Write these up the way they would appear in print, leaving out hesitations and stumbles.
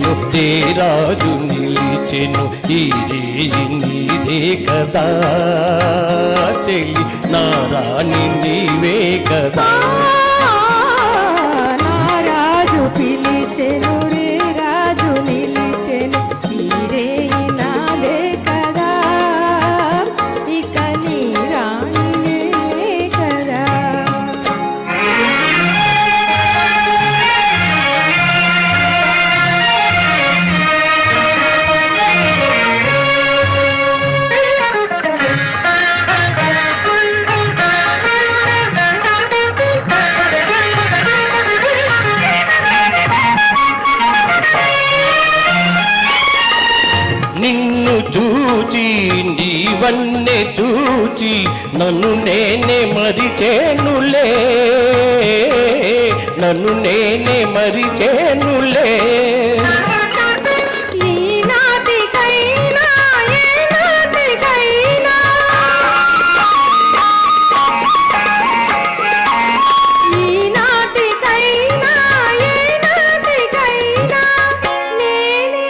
Chennu they రాజు నిలిచెను ఈ రేయి నీదే కదా చెలి నా రాణి నీవే కదా నా రాజు పిలిచెను రే రాజు నిలిచెను ఈ రేయి నాదే కదా ఇక నీ రాణి నేనే కదా నిన్ను చూచి నీవన్నే చూచి నన్ను నేనే మరిచేనులే నన్ను నేనే మరిచేనులే ఈనాటికైనా ఏనాటికైనా ఈనాటికైనా ఏనాటికైనా నేనే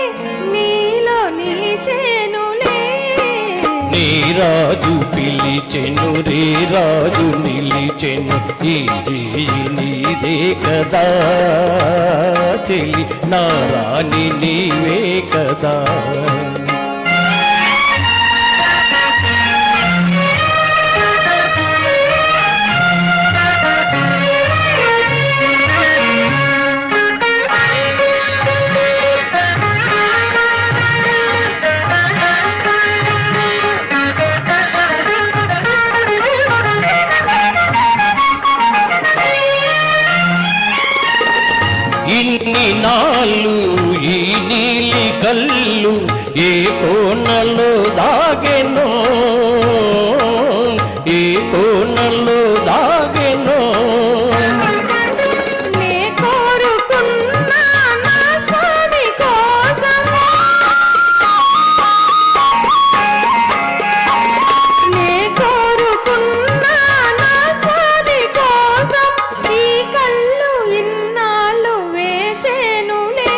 నీలో నిలిచేనులే నీ రాజు పిలిచెను రే రాజు నిలిచెను ఈ రేయి నీదే కదా చెలి నా రాణి నీవే కదా ఇన్ని నాళ్ళు ఈ నీలి కళ్ళు ఏ కోనలో దాగెనో ఏ కోనలో దాగెనో నే కోరుకున్నా నా స్వామి కోసము నే కోరుకున్నా నా స్వామి కోసం ఈ కళ్ళు ఇన్నాళ్ళు వేచెనులే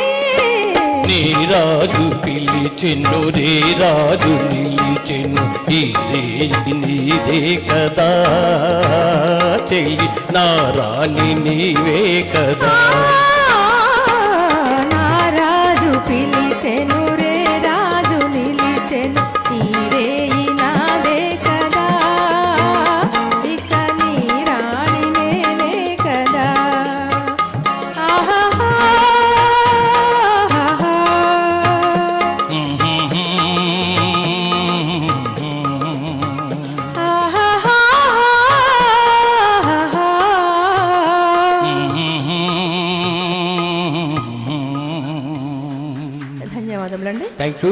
నీ రాజు పిలిచెను రే రాజు నిలిచెను ఈ రేయి నీదే కదా చెయ్యి నా రాణి నీవే కదా నా రాజు పిలిచెను రే రాజు నిలిచెను ఈ రేయి నాదే కదా ఇక నీ రాణి నేనే కదా ఆహాహా ధన్యవాదములండి. Thank you.